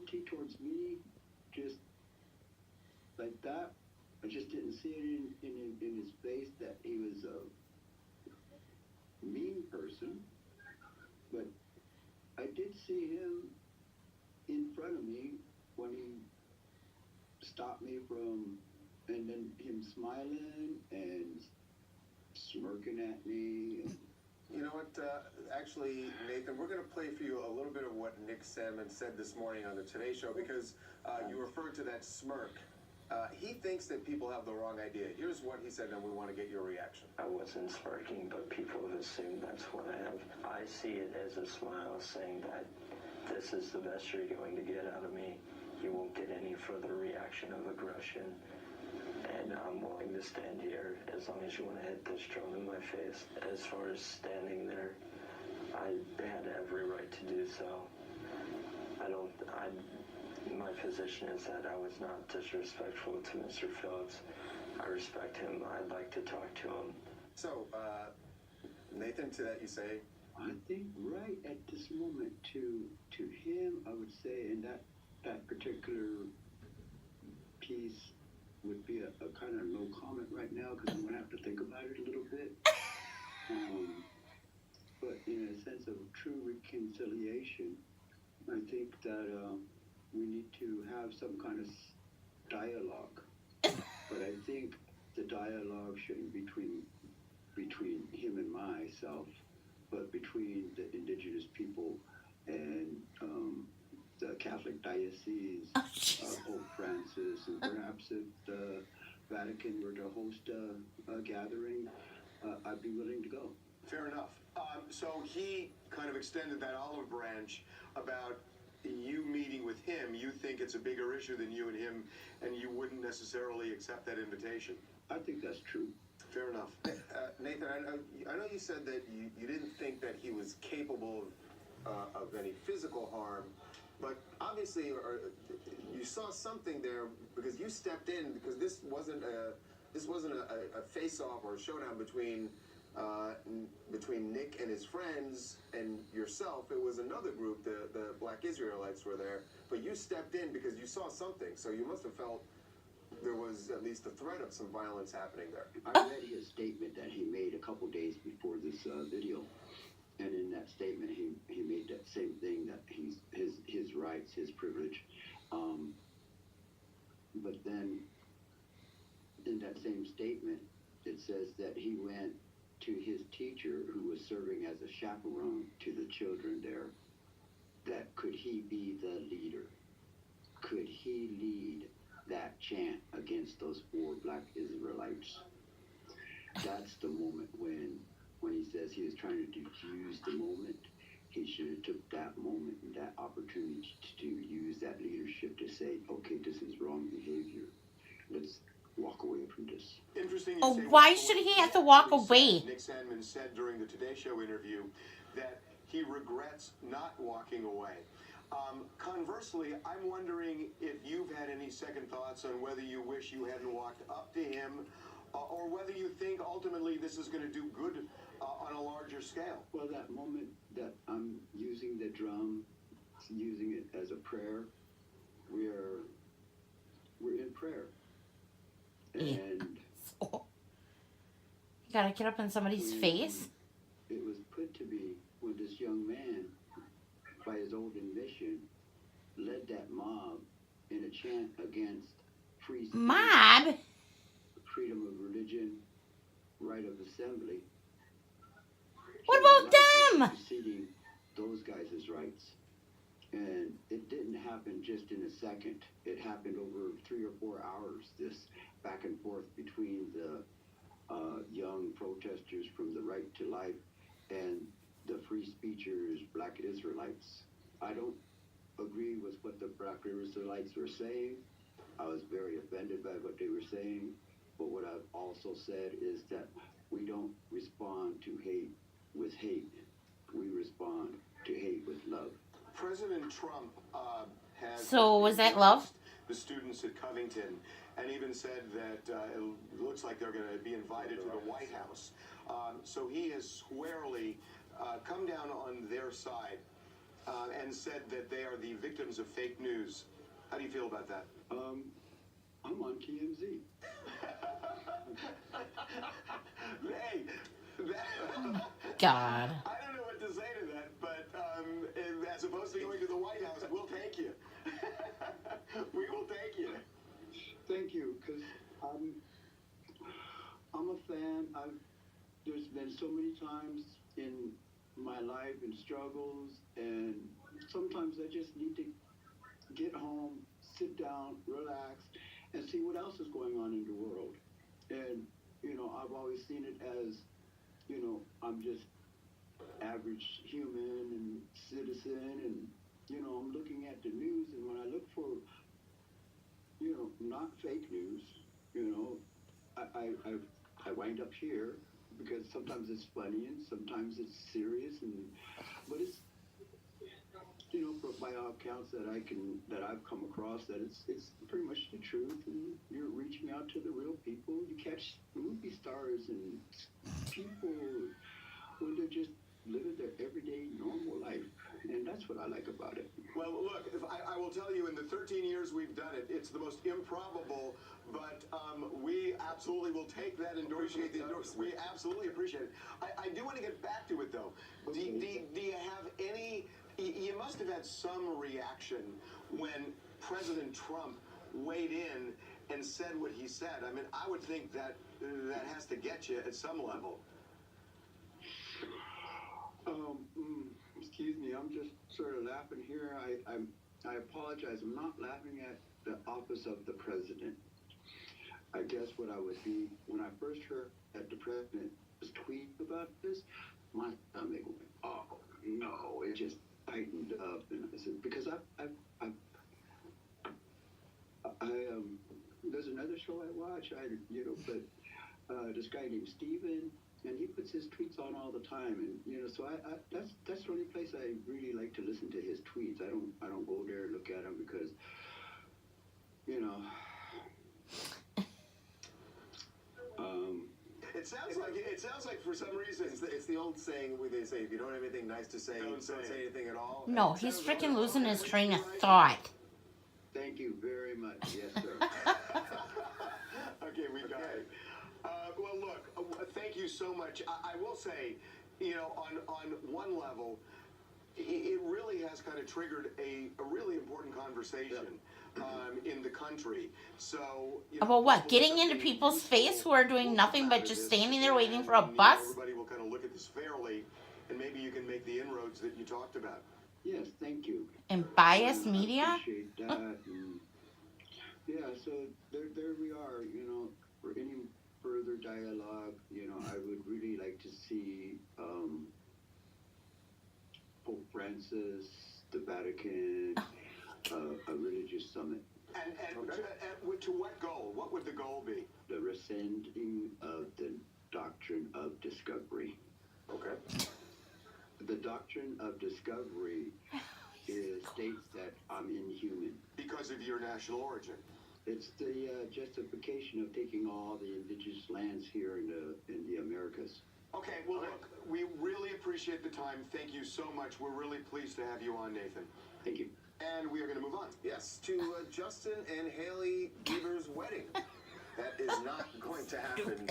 enmity towards me, just like that. I just didn't see it in his face that he was a mean person. But I did see him in front of me when he stopped me from, and then him smiling and smirking at me. You know what, actually, Nathan, we're going to play for you a little bit of what Nick Salmon said this morning on the Today Show, because you referred to that smirk. He thinks that people have the wrong idea. Here's what he said, and we want to get your reaction. I wasn't smirking, but people have assumed that's what I have. I see it as a smile saying that this is the best you're going to get out of me. You won't get any further reaction of aggression. And I'm willing to stand here as long as you want to hit this drum in my face. As far as standing there, I had every right to do so. My position is that I was not disrespectful to Mr. Phillips. I respect him. I'd like to talk to him. So, Nathan, to that you say? I think right at this moment to him, I would say, in that particular piece would be a kind of no comment right now, because I'm going to have to think about it a little bit. But in a sense of true reconciliation, I think that we need to have some kind of dialogue. But I think the dialogue shouldn't be between him and myself, but between the indigenous people and the Catholic diocese, Pope Francis, and perhaps if the Vatican were to host a gathering, I'd be willing to go. Fair enough. So he kind of extended that olive branch about you meeting with him. You think it's a bigger issue than you and him, and you wouldn't necessarily accept that invitation. I think that's true. Fair enough. Nathan, I know you said that you didn't think that he was capable of any physical harm, but obviously you saw something there because you stepped in, because this wasn't a face-off or a showdown between Nick and his friends and yourself. It was another group, the Black Israelites were there, but you stepped in because you saw something, so you must have felt there was at least a threat of some violence happening there. I read his statement that he made a couple days before this video, and in that statement he made that same thing, that his rights, his privilege, but then in that same statement it says that he went to his teacher, who was serving as a chaperone to the children there, that could he be the leader? Could he lead that chant against those 4 Black Israelites? That's the moment when he says he was trying to diffuse the moment. He should have took that moment and that opportunity to use that leadership to say, okay, this is wrong behavior. Let's walk away from this. Interesting. Oh, why should he have to walk away? Nick Sandman said during the Today Show interview that he regrets not walking away. Conversely, I'm wondering if you've had any second thoughts on whether you wish you hadn't walked up to him, or whether you think ultimately this is going to do good on a larger scale. Well, that moment that I'm using the drum, using it as a prayer, we're in prayer. And you gotta get up in somebody's face. It was put to be when this young man, by his own admission, led that mob in a chant against free speech, Mob? freedom of religion, right of assembly. What about them? Preceding those guys' rights. And it didn't happen just in a second. It happened over 3 or 4 hours, this back and forth between the young protesters from the Right to Life and the free speechers, Black Israelites. I don't agree with what the Black Israelites were saying. I was very offended by what they were saying. But what I've also said is that we don't respond to hate with hate. We respond to hate with love. President Trump has... So was that love? The students at Covington, and even said that it looks like they're going to be invited to the White House. So he has squarely come down on their side. and said that they are the victims of fake news. How do you feel about that? I'm on TMZ. Hey, God. I don't know what to say to that, but as opposed to going to the White House, we'll take you. We will take you. Thank you, because I'm a fan. There's been so many times in my life and struggles, and sometimes I just need to get home, sit down, relax, and see what else is going on in the world. And, I've always seen it as, I'm just average human and citizen, and, I'm looking at the news, and when I look for, not fake news, I wind up here because sometimes it's funny and sometimes it's serious, but it's, by all accounts that I've come across, that it's pretty much the truth, and you're reaching out to the real people. You catch movie stars and people when they're just living their everyday normal life, and that's what I like about it. Well, look, I will tell you, in the 13 years we've done it, it's the most improbable, but we absolutely will take that endorsement. We absolutely appreciate it. I do want to get back to it, though. Do you have any... You must have had some reaction when President Trump weighed in and said what he said. I mean, I would think that has to get you at some level. Excuse me, I'm just sort of laughing here. I apologize. I'm not laughing at the office of the president. I guess what I would be, when I first heard that the president was tweeting about this, my stomach went, oh, no, it just tightened up. And I said, because there's another show I watch, but this guy named Steven, and he puts his tweets on all the time, and so that's the only place I really like to listen to his tweets. I don't go there and look at them because It sounds like for some reason It's the old saying where they say, if you don't have anything nice to say, don't say anything at all. No, he's freaking losing his train of thought. Thank you very much. Yes, sir. Okay, we got it. Well, look, thank you so much. I will say, on one level, it really has kind of triggered a really important conversation in the country. So About what? Getting into people's face who are doing nothing but just standing there waiting for a bus? Everybody will kind of look at this fairly, and maybe you can make the inroads that you talked about. Yes, thank you. And biased media? I appreciate that. Yeah, so there we are. For any further dialogue, I would really like to see Pope Francis, the Vatican, a religious summit. And to what goal? What would the goal be? The rescinding of the doctrine of discovery. Okay. The doctrine of discovery states that I'm inhuman. Because of your national origin. It's the justification of taking all the indigenous lands here in the Americas. Okay, well, look, we really appreciate the time. Thank you so much. We're really pleased to have you on, Nathan. Thank you. And we are going to move on. Yes, to Justin and Haley Bieber's wedding. That is not going to happen.